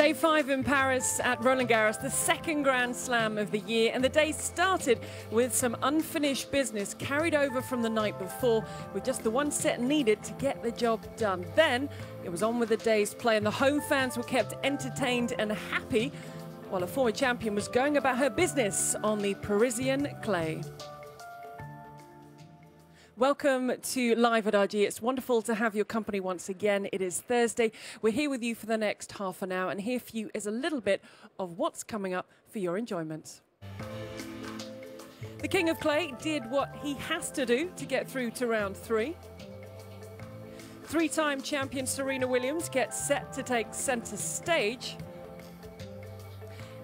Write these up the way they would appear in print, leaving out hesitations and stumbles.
Day 5 in Paris at Roland Garros, the second Grand Slam of the year, and the day started with some unfinished business carried over from the night before, with just the one set needed to get the job done. Then it was on with the day's play, and the home fans were kept entertained and happy, while a former champion was going about her business on the Parisian clay. Welcome to Live at RG. It's wonderful to have your company once again. It is Thursday. We're here with you for the next half an hour, and here for you is a little bit of what's coming up for your enjoyment. The King of Clay did what he has to do to get through to round 3. Three-time champion Serena Williams gets set to take centre stage.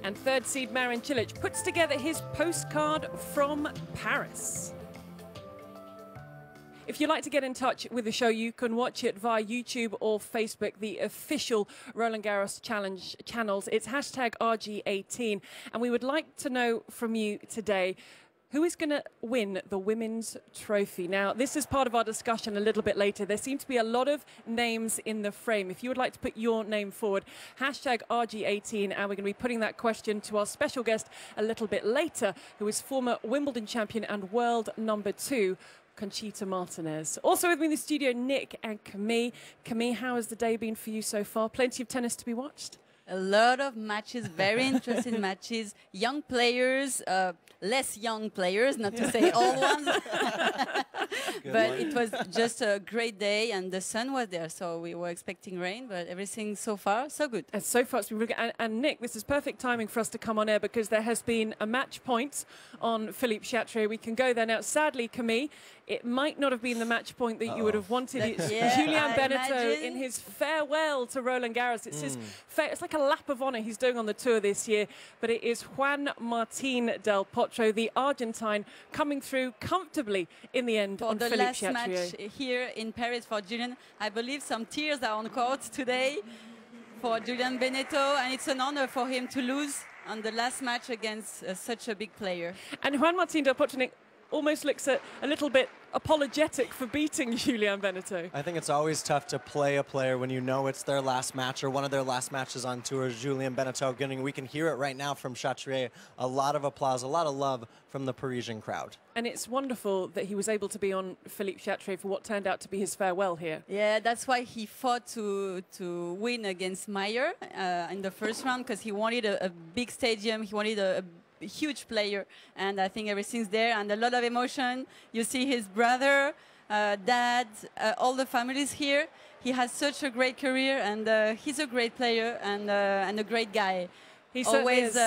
And third seed Marin Cilic puts together his postcard from Paris. If you'd like to get in touch with the show, you can watch it via YouTube or Facebook, the official Roland Garros Challenge channels. It's hashtag RG18. And we would like to know from you today, who is going to win the Women's Trophy? Now, this is part of our discussion a little bit later. There seem to be a lot of names in the frame. If you would like to put your name forward, hashtag RG18, and we're going to be putting that question to our special guest a little bit later, who is former Wimbledon champion and world #2, Conchita Martinez. Also with me in the studio, Nick and Camille. Camille, how has the day been for you so far? Plenty of tennis to be watched? A lot of matches, very interesting matches. Young players, less young players, not to say old ones. But it was just a great day, and the sun was there, so we were expecting rain, but everything so far, so good. And so far, it's been really good. And Nick, this is perfect timing for us to come on air, because there has been a match point on Philippe Chatrier. We can go there now. Sadly, Camille, it might not have been the match point that you would have wanted. It's Julien Benneteau in his farewell to Roland Garros. It's it's like a lap of honour he's doing on the tour this year, but it is Juan Martín del Potro, the Argentine, coming through comfortably in the end on Philippe Chatrier. For the last match here in Paris for Julien, I believe some tears are on court today for Julien Benneteau, and it's an honour for him to lose on the last match against such a big player. And Juan Martín del Potro almost looks a little bit apologetic for beating Julien Benneteau. I think it's always tough to play a player when you know it's their last match or one of their last matches on tour. Julien Benneteau we can hear it right now from Chatrier. A lot of applause, a lot of love from the Parisian crowd. And it's wonderful that he was able to be on Philippe Chatrier for what turned out to be his farewell here. Yeah, that's why he fought to win against Meyer in the first round, because he wanted a big stadium, he wanted a huge player, and I think everything's there, and a lot of emotion. You see his brother, dad, all the families here. He has such a great career, and he's a great player and a great guy. He's always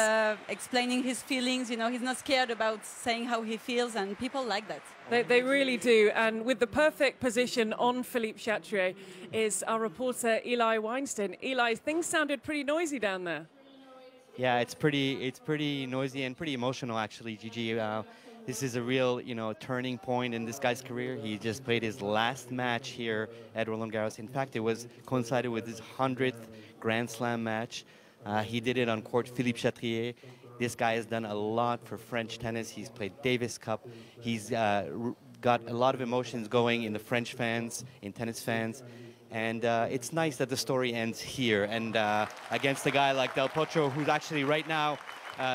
explaining his feelings. You know, he's not scared about saying how he feels, and people like that. They really do. And with the perfect position on Philippe Chatrier is our reporter Eli Weinstein. Eli, things sounded pretty noisy down there. Yeah, it's pretty noisy and pretty emotional, actually, Gigi. This is a real, turning point in this guy's career. He just played his last match here at Roland Garros. In fact, it was coincided with his 100th Grand Slam match. He did it on court Philippe Chatrier. This guy has done a lot for French tennis. He's played Davis Cup. He's got a lot of emotions going in the French fans, in tennis fans. And it's nice that the story ends here, and against a guy like Del Potro, who's actually right now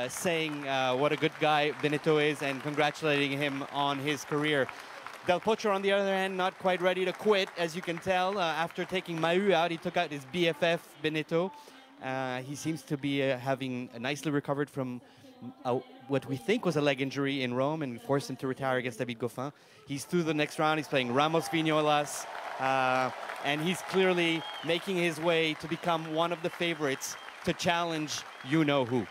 saying what a good guy Benneteau is and congratulating him on his career. Del Potro, on the other hand, not quite ready to quit, as you can tell. After taking Mahut out, he took out his BFF, Benneteau. He seems to be having nicely recovered from what we think was a leg injury in Rome, and forced him to retire against David Goffin. He's through the next round. He's playing Ramos Vignolas. And he's clearly making his way to become one of the favorites to challenge you-know-who.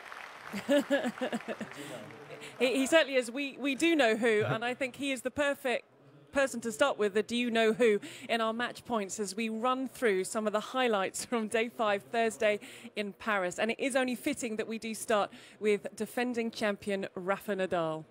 He certainly is. We do know who, and I think he is the perfect person to start with, the do you know who, in our match points as we run through some of the highlights from Day 5 Thursday in Paris. And it is only fitting that we do start with defending champion Rafa Nadal.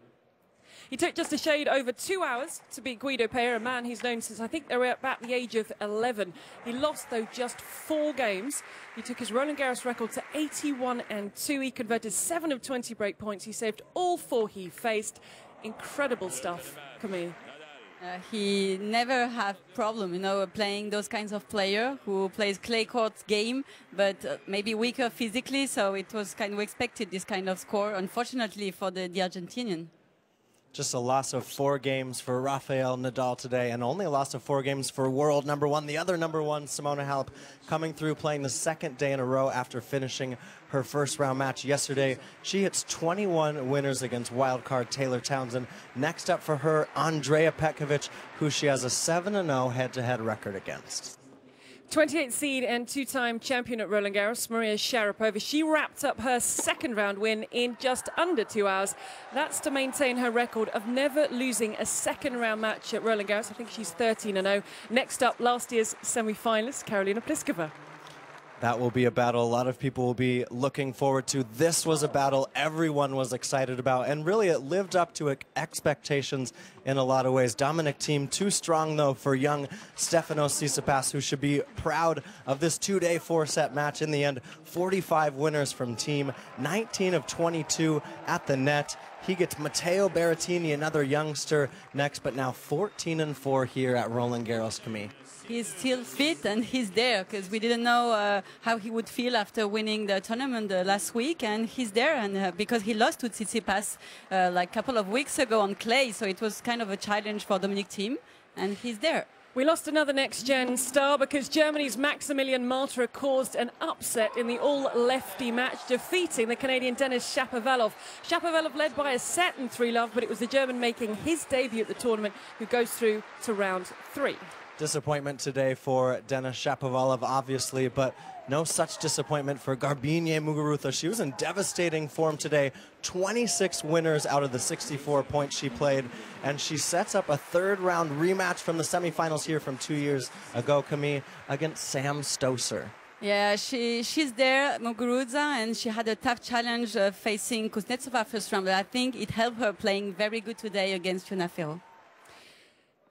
He took just a shade over 2 hours to beat Guido Pella, a man he's known since I think they were about the age of 11. He lost, though, just 4 games. He took his Roland Garros record to 81-2. He converted 7 of 20 break points. He saved all 4 he faced. Incredible stuff, Camille. He never have problem, you know, playing those kinds of player who plays clay court game, but maybe weaker physically. So it was kind of expected, this kind of score, unfortunately for the Argentinian. Just a loss of 4 games for Rafael Nadal today, and only a loss of 4 games for world #1. The other #1, Simona Halep, coming through, playing the 2nd day in a row after finishing her first round match yesterday. She hits 21 winners against wildcard Taylor Townsend. Next up for her, Andrea Petkovic, who she has a 7-0 head-to-head record against. 28th seed and 2-time champion at Roland Garros, Maria Sharapova. She wrapped up her 2nd round win in just under 2 hours. That's to maintain her record of never losing a 2nd round match at Roland Garros. I think she's 13-0. Next up, last year's semi-finalist, Karolina Pliskova. That will be a battle a lot of people will be looking forward to. This was a battle everyone was excited about, and really it lived up to expectations in a lot of ways. Dominic Thiem too strong, though, for young Stefanos Tsitsipas, who should be proud of this 2-day 4-set match. In the end, 45 winners from Thiem, 19 of 22 at the net. He gets Matteo Berrettini, another youngster, next, but now 14-4 here at Roland Garros, Camille. He's still fit and he's there because we didn't know how he would feel after winning the tournament last week, and he's there, and because he lost to Tsitsipas like a couple of weeks ago on clay, so it was kind of a challenge for Dominic Thiem, and he's there. We lost another next-gen star because Germany's Maximilian Martyr caused an upset in the all-lefty match, defeating the Canadian Denis Shapovalov. Shapovalov led by a set and 3-love, but it was the German making his debut at the tournament who goes through to round 3. Disappointment today for Denis Shapovalov, obviously, but no such disappointment for Garbine Muguruza. She was in devastating form today. 26 winners out of the 64 points she played, and she sets up a 3rd-round rematch from the semifinals here from 2 years ago, Camille, against Sam Stosur. Yeah, she's there, Muguruza, and she had a tough challenge facing Kuznetsova first round, but I think it helped her playing very good today against Fiona Ferro.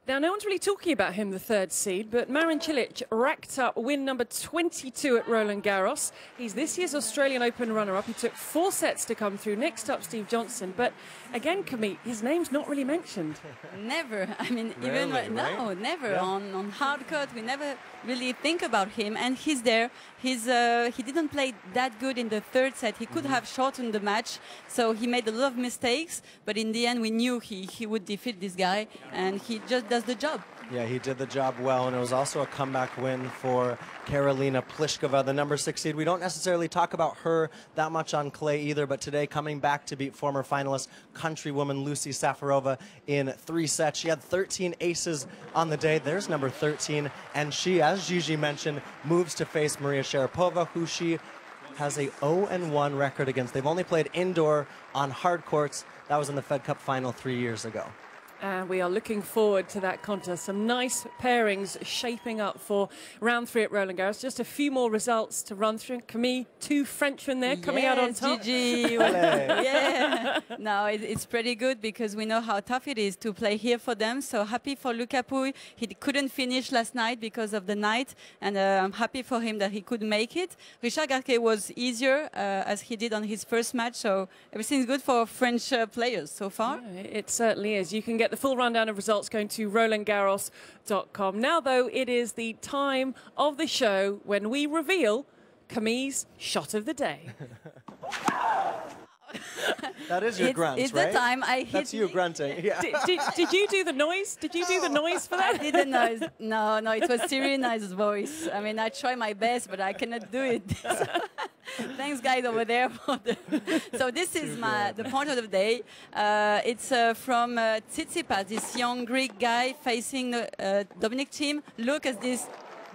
Now, no one's really talking about him, the 3rd seed, but Marin Cilic racked up win number 22 at Roland Garros. He's this year's Australian Open runner-up. He took 4 sets to come through. Next up, Steve Johnson. But again, Camille, his name's not really mentioned. Never. I mean, Rarely, even right? no, never. Yeah. On hard court, we never really think about him, and he's there. He didn't play that good in the 3rd set. He could have shortened the match, so he made a lot of mistakes, but in the end we knew he would defeat this guy, and he just does the job. Yeah, he did the job well, and it was also a comeback win for Karolina Pliskova, the number 6 seed. We don't necessarily talk about her that much on clay either, but today coming back to beat former finalist countrywoman Lucy Safarova in 3 sets. She had 13 aces on the day. There's number 13, and she, as Gigi mentioned, moves to face Maria Sharapova, who she has a 0-1 record against. They've only played indoor on hard courts. That was in the Fed Cup final 3 years ago. And we are looking forward to that contest. Some nice pairings shaping up for round 3 at Roland Garros. Just a few more results to run through. Camille, 2 Frenchmen there coming out on top. Gigi. Yeah. No, it's pretty good because we know how tough it is to play here for them. So happy for Luca Pouille. He couldn't finish last night because of the night, and I'm happy for him that he could make it. Richard Gasquet was easier as he did on his first match. So everything's good for French players so far. Yeah, it certainly is. You can get the full rundown of results going to RolandGarros.com. Now, though, it is the time of the show when we reveal Camille's shot of the day. That is your grunt, it's right? the time I hit. That's you grunting. Yeah. Did you do the noise? Did you do the noise for that? I did the noise. No, it was Cyril's voice. I mean, I try my best, but I cannot do it. Thanks, guys, over there. So this is the point of the day. It's from Tsitsipas, this young Greek guy facing Dominic Thiem. Look at this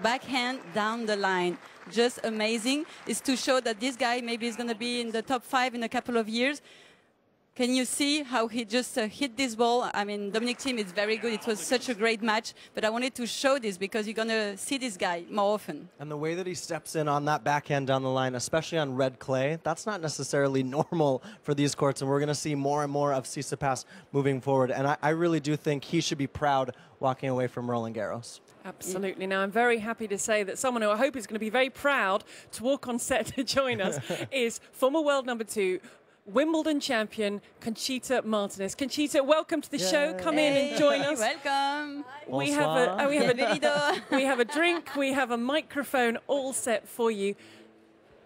backhand down the line. Just amazing. It's to show that this guy maybe is going to be in the top 5 in a couple of years. Can you see how he just hit this ball? I mean, Dominic Thiem is very good. It was such a great match, but I wanted to show this because you're going to see this guy more often. And the way that he steps in on that backhand down the line, especially on red clay, that's not necessarily normal for these courts, and we're going to see more and more of Tsitsipas moving forward. And I really do think he should be proud walking away from Roland Garros. Absolutely. Now, I'm very happy to say that someone who I hope is going to be very proud to walk on set to join us is former world number 2, Wimbledon champion Conchita Martinez. Conchita, welcome to the show. Come in and join us. Welcome. We have a drink, we have a microphone all set for you.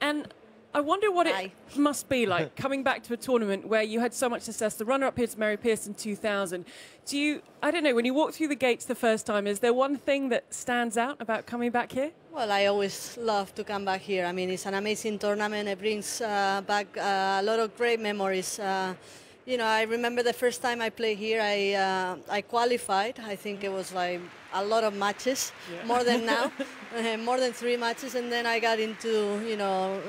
And I wonder what it must be like coming back to a tournament where you had so much success. The runner-up here to Mary Pierce in 2000. Do you, I don't know, when you walk through the gates the first time, is there one thing that stands out about coming back here? Well, I always love to come back here. I mean, it's an amazing tournament. It brings back a lot of great memories. You know, I remember the first time I played here, I qualified. I think it was like a lot of matches, more than now, more than 3 matches. And then I got into, you know,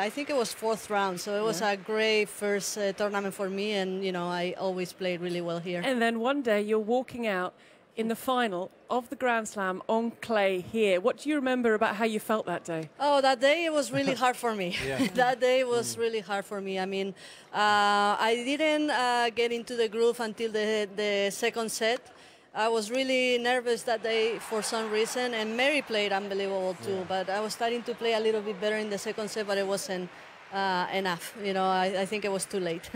I think it was 4th round. So it was a great first tournament for me. And, you know, I always played really well here. And then one day you're walking out in the final of the Grand Slam on clay here. What do you remember about how you felt that day? Oh, that day it was really hard for me. That day was really hard for me. I mean, I didn't get into the groove until the second set. I was really nervous that day for some reason, and Mary played unbelievable too, but I was starting to play a little bit better in the second set, but it wasn't enough. You know, I think it was too late.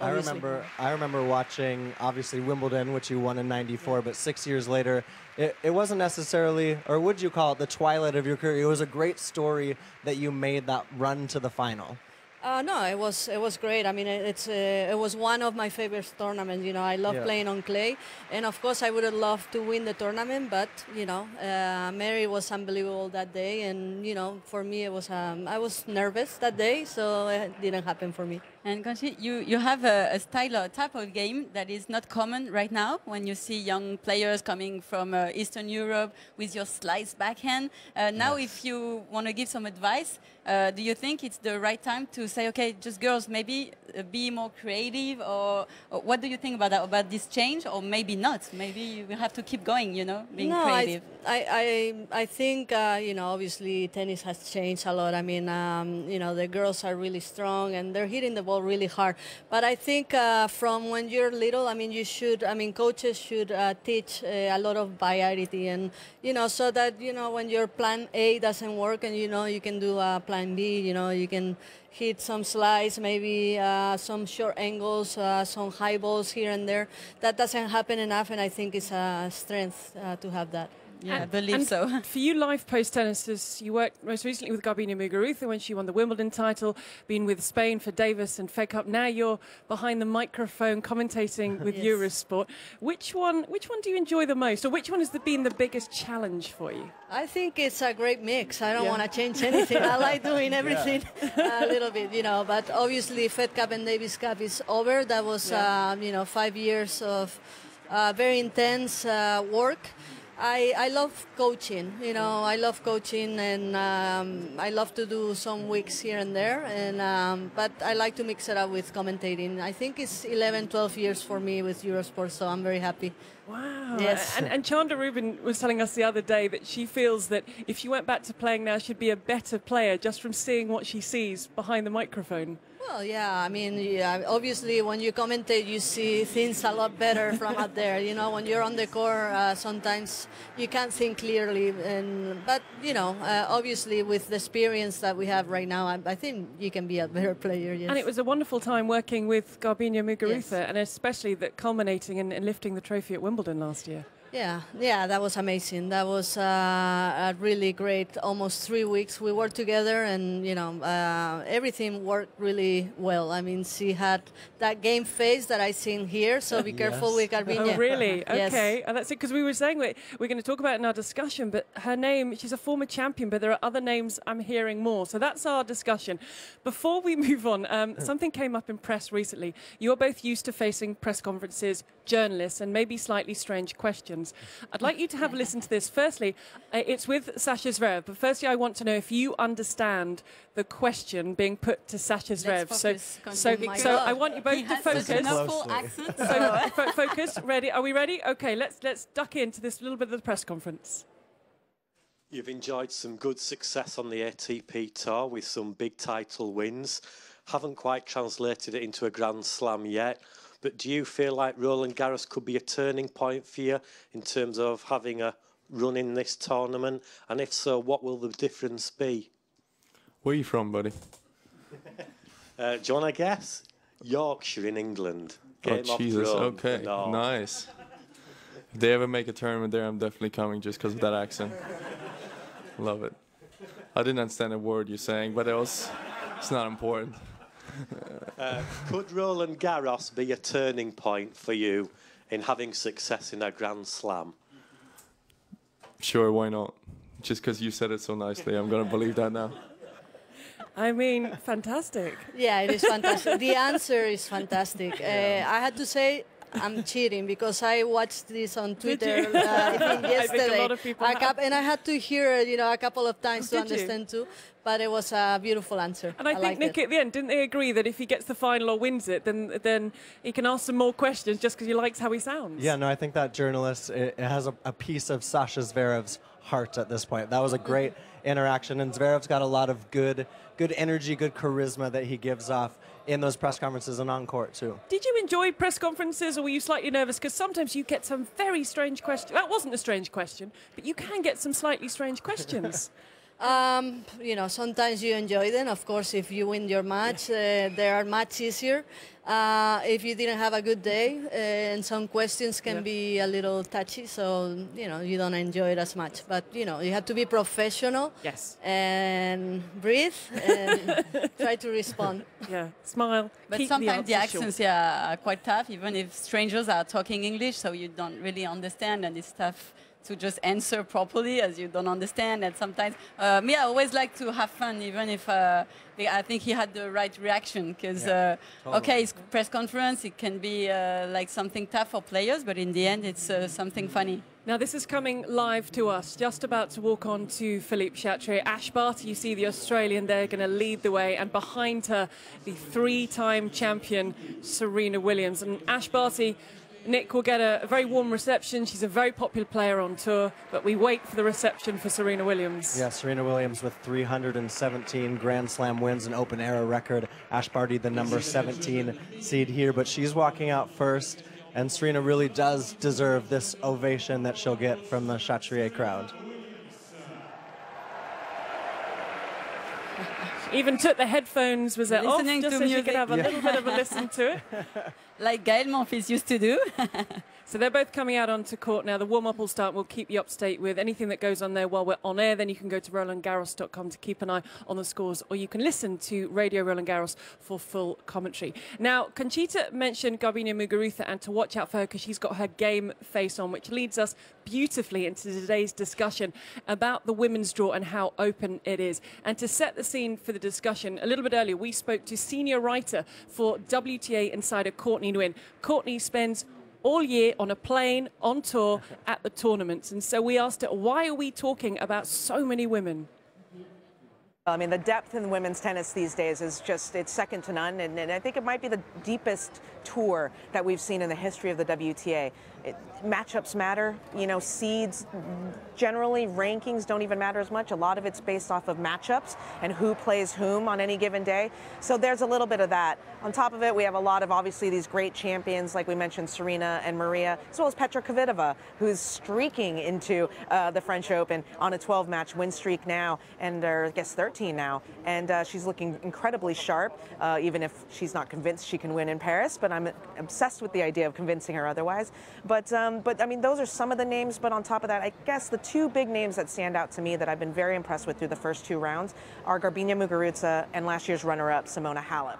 I remember watching, obviously, Wimbledon, which you won in '94, but 6 years later, it wasn't necessarily, or would you call it, the twilight of your career. It was a great story that you made that run to the final. No, it was great. I mean, it was one of my favorite tournaments. You know, I love playing on clay, and of course, I would have loved to win the tournament. But you know, Mary was unbelievable that day, and you know, for me, it was I was nervous that day, so it didn't happen for me. And Conchita, you have a style or type of game that is not common right now when you see young players coming from Eastern Europe with your slice backhand. Now, if you want to give some advice, do you think it's the right time to say, okay, just girls, maybe be more creative, or what do you think about that, about this change, or maybe not? Maybe you will have to keep going, you know, being creative. I think, you know, obviously tennis has changed a lot. I mean, you know, the girls are really strong and they're hitting the ball really hard. But I think from when you're little, I mean, you should, I mean, coaches should teach a lot of variety, and, you know, so that, you know, when your plan A doesn't work and, you know, you can do plan B, you know, you can hit some slice, maybe some short angles, some high balls here and there. That doesn't happen enough, and I think it's a strength to have that. Yeah, I believe so. For you live post tennisters, you worked most recently with Garbiñe Muguruza when she won the Wimbledon title, been with Spain for Davis and Fed Cup. Now you're behind the microphone commentating with Eurosport. Which one do you enjoy the most, or which one has been the biggest challenge for you? I think it's a great mix. I don't want to change anything. I like doing everything a little bit, you know. But obviously, Fed Cup and Davis Cup is over. That was, you know, 5 years of very intense work. I love coaching, you know, I love coaching, and I love to do some weeks here and there, and but I like to mix it up with commentating. I think it's 11, 12 years for me with Eurosport, so I'm very happy. Wow. Yes. And Chanda Rubin was telling us the other day that she feels that if she went back to playing now, she'd be a better player just from seeing what she sees behind the microphone. Well, yeah, I mean, obviously when you commentate, you see things a lot better from out there. You know, when you're on the court, sometimes you can't think clearly. But, you know, obviously with the experience that we have right now, I think you can be a better player, yes. And it was a wonderful time working with Garbiñe Muguruza, and especially that culminating in lifting the trophy at Wimbledon last year. Yeah, that was amazing. That was a really great, almost 3 weeks we worked together, and, you know, everything worked really well. I mean, she had that game face that I seen here, so be careful with Garbiñe. Oh, really? Okay. Yes. And that's it, because we were saying we're going to talk about it in our discussion, but her name, she's a former champion, but there are other names I'm hearing more. So that's our discussion. Before we move on, something came up in press recently. You're both used to facing press conferences, journalists, and maybe slightly strange questions. I'd like you to have a listen to this. Firstly, it's with Sasha Zverev, but firstly I want to know if you understand the question being put to Sasha Zverev. So I want you both to focus. Focus. Ready? Are we ready? Okay, let's duck into this little bit of the press conference. You've enjoyed some good success on the ATP Tour with some big title wins. Haven't quite translated it into a Grand Slam yet. But do you feel like Roland Garros could be a turning point for you in terms of having a run in this tournament? And if so, what will the difference be? Where are you from, buddy? Do you want to guess? Yorkshire in England. Game Oh, of Jesus. Thrones, Okay. no. Nice. If they ever make a tournament there, I'm definitely coming just because of that accent. Love it. I didn't understand a word you're saying, but it's not important. Could Roland Garros be a turning point for you in having success in a Grand Slam? Sure, why not? Just because you said it so nicely, I'm going to believe that now. I mean, fantastic. Yeah, it is fantastic. The answer is fantastic. I had to say I'm cheating because I watched this on Twitter yesterday. I think a lot of people have. And I had to hear it, a couple of times to Did you? understand too. But it was a beautiful answer. And I think, liked Nick, it. at the end, didn't they agree that if he gets the final or wins it, then he can ask some more questions just because he likes how he sounds? Yeah, no, I think that journalist it has a piece of Sasha Zverev's heart at this point. That was a great interaction, and Zverev's got a lot of good energy, good charisma that he gives off in those press conferences and on court too. Did you enjoy press conferences, or were you slightly nervous? Because sometimes you get some very strange questions. That wasn't a strange question, but you can get some slightly strange questions. Sometimes you enjoy them. Of course, if you win your match, they are much easier. If you didn't have a good day, and some questions can be a little touchy, so, you don't enjoy it as much. But, you have to be professional. Yes. And breathe and try to respond. Yeah, smile. But keep sometimes the answer accents short. are quite tough, even if strangers are talking English, so you don't really understand, and it's tough to just answer properly as you don't understand. And sometimes, I always like to have fun, even if I think he had the right reaction. Because, totally. okay, it's press conference, it can be like something tough for players, but in the end, it's something funny. Now, this is coming live to us. Just about to walk on to Philippe Chatrier. Ash Barty, you see the Australian there, going to lead the way. And behind her, the three-time champion, Serena Williams. And Ash Barty, Nick, will get a very warm reception. She's a very popular player on tour, but we wait for the reception for Serena Williams. Yeah, Serena Williams with 317 Grand Slam wins, an open era record. Ash Barty, the number 17 seed here, but she's walking out first, and Serena really does deserve this ovation that she'll get from the Chatrier crowd. Even took the headphones, was it off, Listening just to so she music. could have a little bit of a listen to it. Like Gaël Monfils used to do. So they're both coming out onto court now. The warm-up will start. We'll keep you up to date with anything that goes on there while we're on air. Then you can go to RolandGarros.com to keep an eye on the scores, or you can listen to Radio Roland Garros for full commentary. Now, Conchita mentioned Garbiñe Muguruza, and to watch out for her because she's got her game face on, which leads us beautifully into today's discussion about the women's draw and how open it is. And to set the scene for the discussion, a little bit earlier, we spoke to senior writer for WTA Insider Courtney Nguyen. Courtney spends all year on a plane, on tour, at the tournaments. And so we asked her, why are we talking about so many women? I mean, the depth in women's tennis these days is just, it's second to none. And I think it might be the deepest tour that we've seen in the history of the WTA. Matchups matter, seeds, generally rankings don't even matter as much. A lot of it's based off of matchups and who plays whom on any given day. So there's a little bit of that. On top of it, we have a lot of, obviously, these great champions, like we mentioned, Serena and Maria, as well as Petra Kvitova, who's streaking into the French Open on a 12-match win streak now, and I guess 13 now. And she's looking incredibly sharp, even if she's not convinced she can win in Paris. But I'm obsessed with the idea of convincing her otherwise. But I mean, those are some of the names. But on top of that, I guess the two big names that stand out to me that I've been very impressed with through the first two rounds are Garbiñe Muguruza and last year's runner-up, Simona Halep.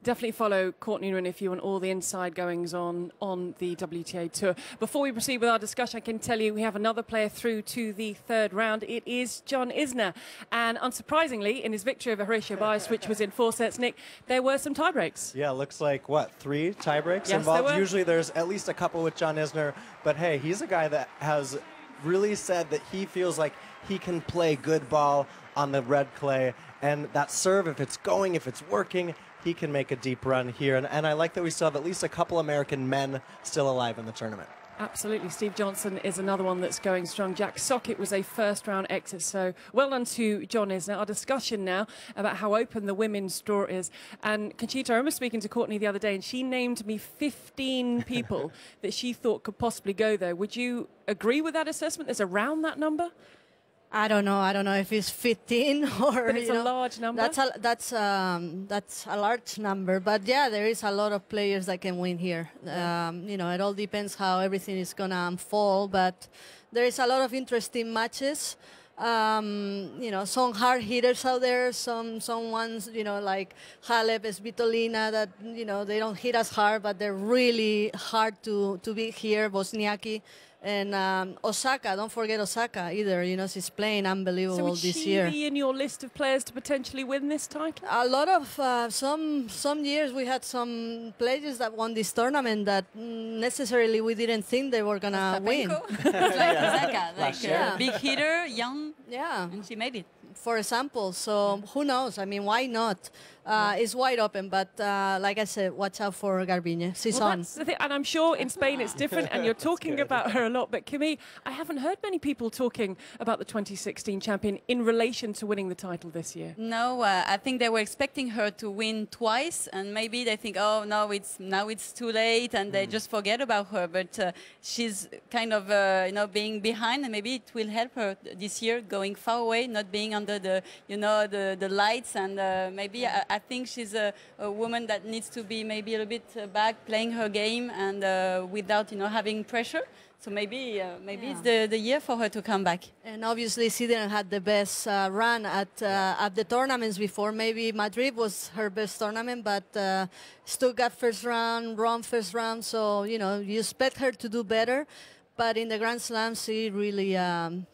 Definitely follow Courtney Nguyen if you want all the inside goings on the WTA Tour. Before we proceed with our discussion, I can tell you we have another player through to the third round. It is John Isner. And unsurprisingly, in his victory over Horacio Baez, which was in 4 sets, Nick, there were some tiebreaks. Yeah, looks like, what, 3 tiebreaks Yes, involved? there were. Usually there's at least a couple with John Isner. But, hey, he's a guy that has really said that he feels like he can play good ball on the red clay. And that serve, if it's going, if it's working, he can make a deep run here. And I like that we still have at least a couple American men still alive in the tournament. Absolutely. Steve Johnson is another one that's going strong. Jack Sockett was a first-round exit, so well done to John Isner. Our discussion now about how open the women's draw is. And Conchita, I remember speaking to Courtney the other day, and she named me 15 people that she thought could possibly go there. Would you agree with that assessment? There's around that number? I don't know. I don't know if it's 15 or. But it's a large number. That's a large number. But yeah, there is a lot of players that can win here. You know, it all depends how everything is gonna unfold. But there is a lot of interesting matches. You know, some hard hitters out there. Some ones, you know, like Halep, Svitolina, that, you know, they don't hit as hard, but they're really hard to beat here. Wozniacki. And Osaka, don't forget Osaka either. You know, she's playing unbelievable this year. So would she be in your list of players to potentially win this title? A lot of some years we had some players that won this tournament that necessarily we didn't think they were gonna win. Like Osaka, like big hitter, young, and she made it. For example, so who knows? I mean, why not? It's wide open, but like I said, watch out for Garbiñe. She's on. That's the thing. And I'm sure in Spain it's different, and you're talking about her a lot. But Kimi, I haven't heard many people talking about the 2016 champion in relation to winning the title this year. No, I think they were expecting her to win twice, and maybe they think, oh no, it's too late, and they just forget about her. But she's kind of you know, being behind, and maybe it will help her this year, going far away, not being under the, you know, the lights, and maybe I think she's a woman that needs to be maybe a little bit back, playing her game, and without, you know, having pressure. So maybe it's the year for her to come back. And obviously she didn't have the best run at the tournaments before. Maybe Madrid was her best tournament, but Stuttgart first round, Rome first round. So, you know, you expect her to do better. But in the Grand Slam, she really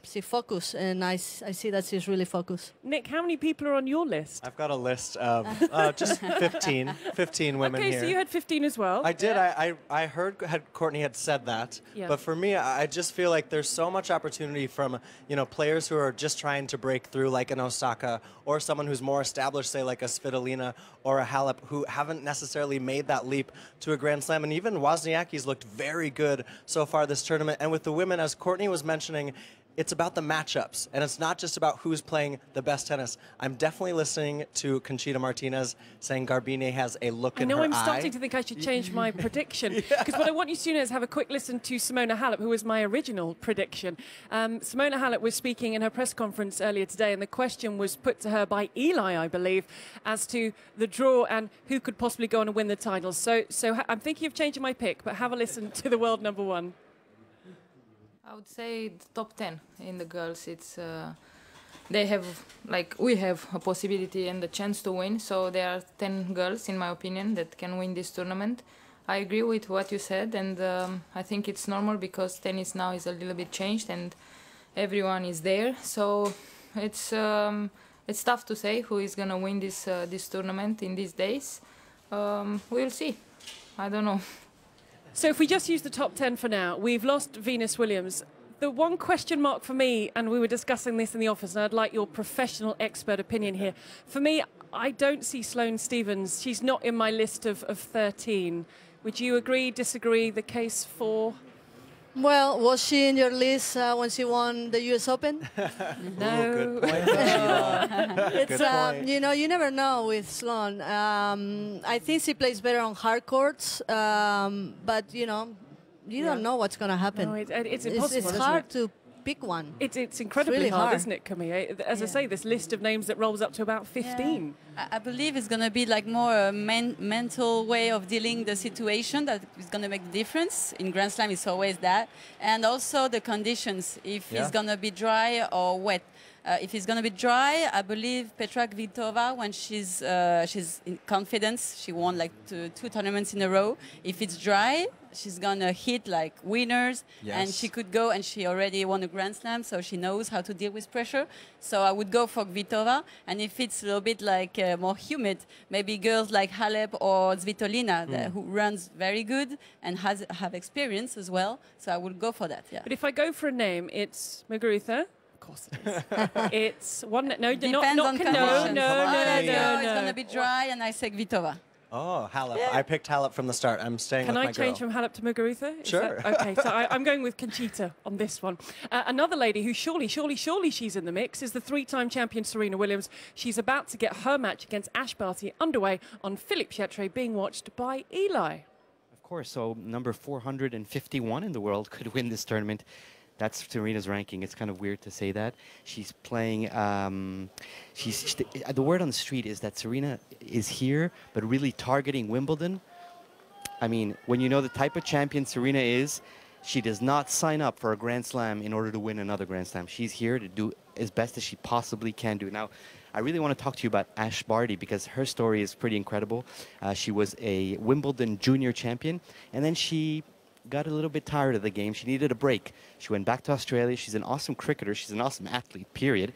she focused, and I see that she's really focused. Nick, how many people are on your list? I've got a list of just 15 women here. Okay, so you had 15 as well. I did. I heard Courtney had said that. Yeah. But for me, I just feel like there's so much opportunity from, you know, players who are just trying to break through, like an Osaka, or someone who's more established, say like a Svitolina or a Halep, who haven't necessarily made that leap to a Grand Slam. And even Wozniacki's looked very good so far this tournament. And with the women, as Courtney was mentioning, it's about the matchups, and it's not just about who's playing the best tennis. I'm definitely listening to Conchita Martinez saying Garbiñe has a look in her eye. I know, I'm starting to think I should change my prediction, because what I want you to do is have a quick listen to Simona Halep, who was my original prediction. Simona Halep was speaking in her press conference earlier today, and the question was put to her by Eli, I believe, as to the draw and who could possibly go on and win the title. So I'm thinking of changing my pick, but have a listen to the world number one. I would say the top 10 in the girls. It's they have, like we have, a possibility and a chance to win. So there are 10 girls, in my opinion, that can win this tournament. I agree with what you said, and I think it's normal because tennis now is a little bit changed and everyone is there. So it's tough to say who is gonna win this tournament in these days. We'll see. I don't know. So if we just use the top 10 for now, we've lost Venus Williams. The one question mark for me, and we were discussing this in the office, and I'd like your professional expert opinion here. For me, I don't see Sloane Stephens. She's not in my list of 13. Would you agree, disagree, the case for? Well, was she in your list when she won the U.S. Open? No. Good point. It's you know, you never know with Sloane. I think she plays better on hard courts, but you know, you don't know what's going to happen. No, it's impossible. It's hard to pick one. It's incredibly really hard, isn't it, Camille? As I say, this list of names that rolls up to about 15. Yeah. I believe it's going to be like more a mental way of dealing the situation that is going to make the difference. In Grand Slam, it's always that. And also the conditions, if it's going to be dry or wet. If it's going to be dry, I believe Petra Kvitova, when she's in confidence, she won like two tournaments in a row. If it's dry, she's going to hit like winners, and she could go, and she already won a Grand Slam, so she knows how to deal with pressure. So I would go for Kvitova. And if it's a little bit like more humid, maybe girls like Halep or Svitolina, who runs very good and have experience as well. So I would go for that. Yeah. But if I go for a name, it's Muguruza. Of course it is. It's one. No, Depends not on conditions. No. It's going to be dry, and I say Kvitova. Oh, Halep. Yeah. I picked Halep from the start. I'm staying with my girl. Can I change from Halep to Muguruza? Sure. Okay, so I'm going with Conchita on this one. Another lady who surely she's in the mix is the three-time champion Serena Williams. She's about to get her match against Ash Barty underway on Philippe Chatrier, being watched by Eli. Of course, so number 451 in the world could win this tournament. That's Serena's ranking. It's kind of weird to say that. She's playing, the word on the street is that Serena is here, but really targeting Wimbledon. I mean, when you know the type of champion Serena is, she does not sign up for a Grand Slam in order to win another Grand Slam. She's here to do as best as she possibly can do. Now, I really want to talk to you about Ash Barty because her story is pretty incredible. She was a Wimbledon junior champion, and then she got a little bit tired of the game. She needed a break. She went back to Australia. She's an awesome cricketer. She's an awesome athlete, period.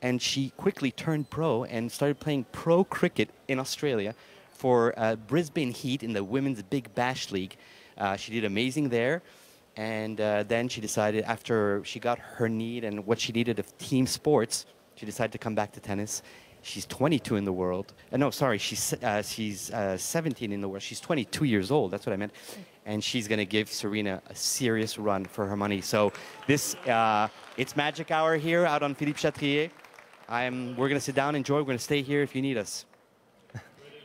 And she quickly turned pro and started playing pro cricket in Australia for Brisbane Heat in the Women's Big Bash League. She did amazing there. And then she decided, after she got her need and what she needed of team sports, she decided to come back to tennis. She's 22 in the world. No, sorry, she's 17 in the world. She's 22 years old. That's what I meant. And she's going to give Serena a serious run for her money. So this, it's magic hour here out on Philippe Chatrier. We're going to sit down, enjoy. We're going to stay here if you need us.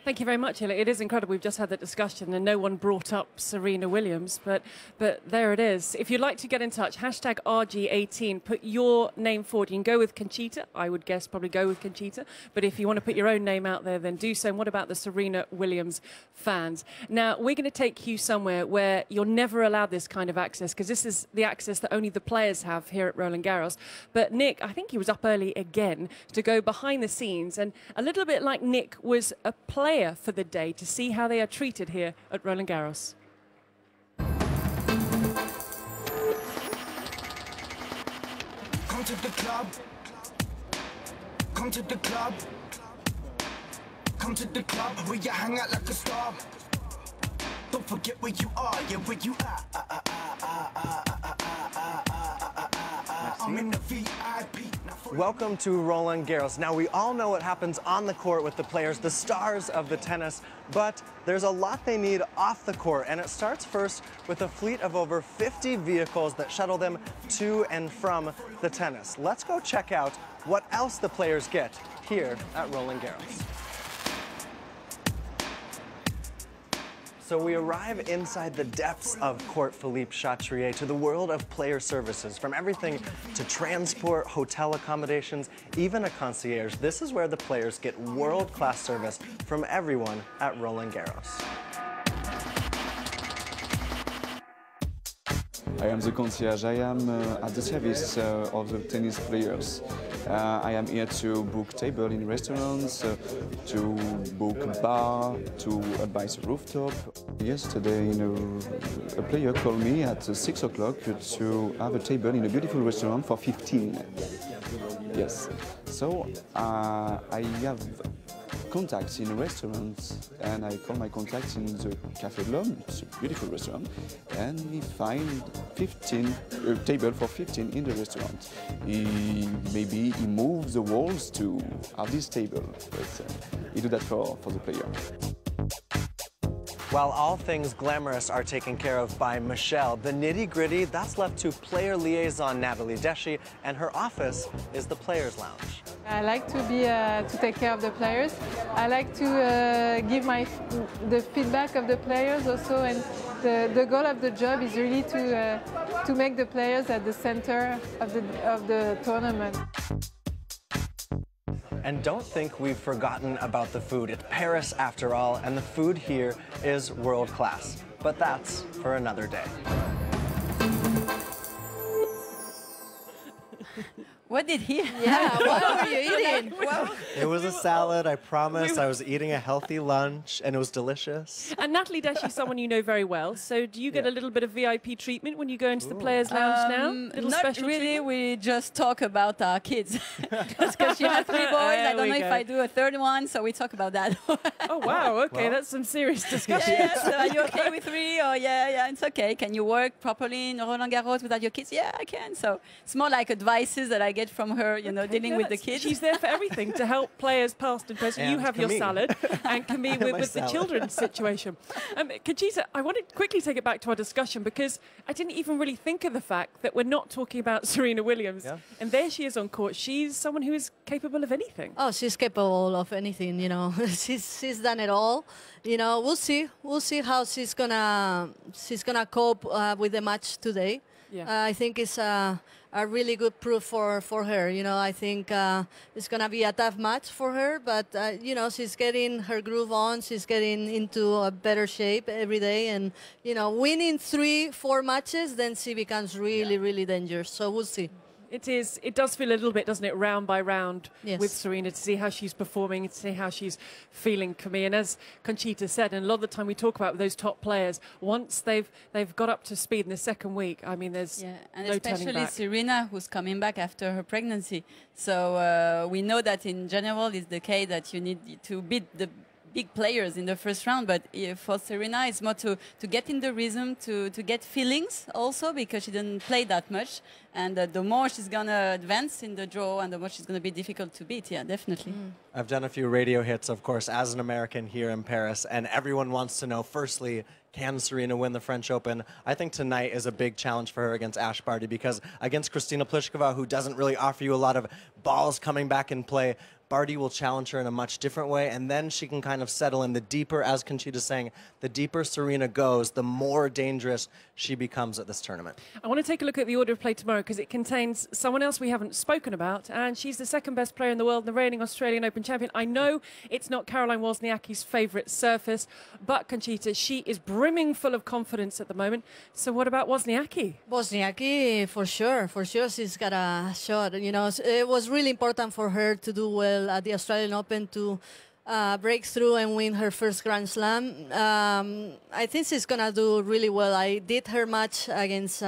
Thank you very much, Hilary. It is incredible. We've just had that discussion and no one brought up Serena Williams, but there it is. If you'd like to get in touch, hashtag RG18, put your name forward. You can go with Conchita. I would guess probably go with Conchita. But if you want to put your own name out there, then do so. And what about the Serena Williams fans? Now, we're going to take you somewhere where you're never allowed this kind of access, because this is the access that only the players have here at Roland Garros. But Nick, I think he was up early again to go behind the scenes. And a little bit like Nick was a player for the day to see how they are treated here at Roland Garros. Come to the club. Come to the club. Come to the club where you hang out like a star. Don't forget where you are, yeah, where you are. I'm in the VIP. Welcome to Roland Garros. Now, we all know what happens on the court with the players, the stars of the tennis, but there's a lot they need off the court, and it starts first with a fleet of over 50 vehicles that shuttle them to and from the tennis. Let's go check out what else the players get here at Roland Garros. So we arrive inside the depths of Court Philippe Chatrier to the world of player services, from everything to transport, hotel accommodations, even a concierge. This is where the players get world-class service from everyone at Roland Garros. I am the concierge. I am at the service of the tennis players. I am here to book table in restaurants, to book a bar, to buy the rooftop. Yesterday, a player called me at 6 o'clock to have a table in a beautiful restaurant for 15. Yes. So I have contacts in restaurants, and I call my contacts in the Café de l'Homme. It's a beautiful restaurant, and we find a table for 15 in the restaurant. Maybe he moves the walls to have this table, but he do that for the player. While all things glamorous are taken care of by Michelle, the nitty-gritty, that's left to player liaison Natalie Deschi, and her office is the Players' Lounge. I like to take care of the players. I like to give the feedback of the players also, and the goal of the job is really to make the players at the center of the tournament. And don't think we've forgotten about the food. It's Paris after all, and the food here is world class. But that's for another day. What did he have? Yeah, what were you eating? It was a salad, I promise. I was eating a healthy lunch, and it was delicious. And Natalie Deschi is someone you know very well, so do you get a little bit of VIP treatment when you go into the Players' Lounge now? Not really, we just talk about our kids. Because she has 3 boys, I don't know if I do a 3rd one, so we talk about that. Oh, wow, okay, well, that's some serious discussion. Yeah, so are you okay with 3? Or yeah, it's okay. Can you work properly in Roland Garros without your kids? Yeah, I can. So it's more like advices that I get from her, dealing with the kids. She's there for everything, to help players past and present. You have your salad, and Camille with the children's situation. Conchita, I want to quickly take it back to our discussion, because I didn't even really think of the fact that we're not talking about Serena Williams. Yeah. And there she is on court. She's someone who is capable of anything. Oh, she's capable of anything, she's done it all. you know, we'll see. We'll see how she's gonna cope with the match today. Yeah. I think it's a really good proof for her. You know, I think it's gonna be a tough match for her, but you know, she's getting her groove on. She's getting into a better shape every day, and you know, winning 3-4 matches, then she becomes really dangerous. So we'll see. It does feel a little bit, doesn't it, round by round Yes. with Serena, to see how she's performing, to see how she's feeling, Camille. And as Conchita said, and a lot of the time we talk about those top players, once they've got up to speed in the second week, I mean, there's and no turning especially back. Serena, who's coming back after her pregnancy. So we know that in general it's the case that you need to beat the big players in the first round, but for Serena it's more to get in the rhythm, to get feelings also, because she didn't play that much, and the more she's gonna advance in the draw and the more she's gonna be difficult to beat. Yeah, definitely. I've done a few radio hits, of course, as an American here in Paris, and everyone wants to know, firstly, can Serena win the French Open? I think tonight is a big challenge for her against Ash Barty, because against Kristina Pliskova, who doesn't really offer you a lot of balls coming back in play, Barty will challenge her in a much different way, and then she can kind of settle in. The deeper, as Conchita's saying, the deeper Serena goes, the more dangerous she becomes at this tournament. I want to take a look at the order of play tomorrow, because it contains someone else we haven't spoken about, and she's the second best player in the world and the reigning Australian Open champion. I know it's not Caroline Wozniacki's favourite surface, but Conchita, she is brimming full of confidence at the moment. So what about Wozniacki? Wozniacki, for sure, she's got a shot. You know, it was really important for her to do well at the Australian Open, to break through and win her first Grand Slam. I think she's gonna do really well. I did her match against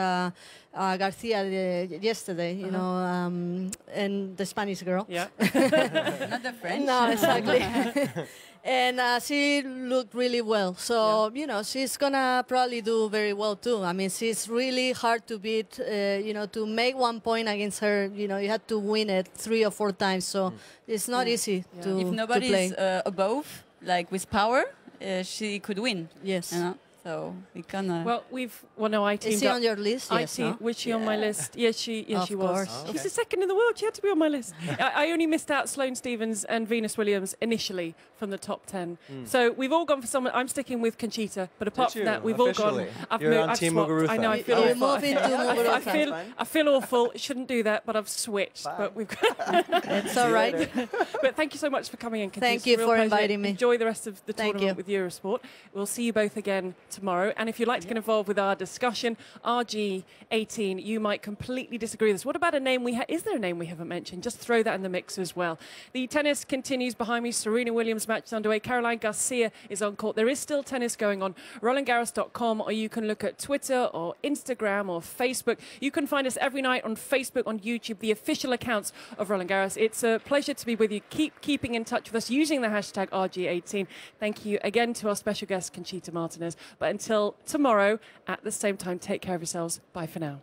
Garcia yesterday, you know, and the Spanish girl. Yeah. Not the French. No, exactly. And she looked really well. So, you know, she's going to probably do very well, too. I mean, she's really hard to beat. You know, to make 1 point against her, you know, you had to win it 3 or 4 times. So it's not easy to If nobody's play. above, like with power, she could win. Yes. You know? So we can. Well, I teamed Is she up. on your list? Yes, no? Was she on my list? Yes, she was. Course. She's the second in the world. She had to be on my list. I only missed out Sloane Stephens and Venus Williams initially from the top 10. So we've all gone for someone. I'm sticking with Conchita, but apart from that, we've all gone. You're on Team Muguruza. I know. I feel You're awful. moving to Muguruza. I feel awful. Shouldn't do that, but I've switched. But we've got. It's all right. But thank you so much for coming in, Conchita. Thank you for inviting me. Enjoy the rest of the Thank tournament you. with Eurosport. We'll see you both again tomorrow. And if you'd like to get involved with our discussion, RG18, you might completely disagree with us. What about a name is there a name we haven't mentioned? Just throw that in the mix as well. The tennis continues behind me. Serena Williams match is underway. Caroline Garcia is on court. There is still tennis going on. RolandGarros.com, or you can look at Twitter or Instagram or Facebook. You can find us every night on Facebook, on YouTube, the official accounts of Roland Garros. It's a pleasure to be with you. Keep keeping in touch with us using the hashtag RG18. Thank you again to our special guest, Conchita Martinez. But until tomorrow, at the same time, take care of yourselves. Bye for now.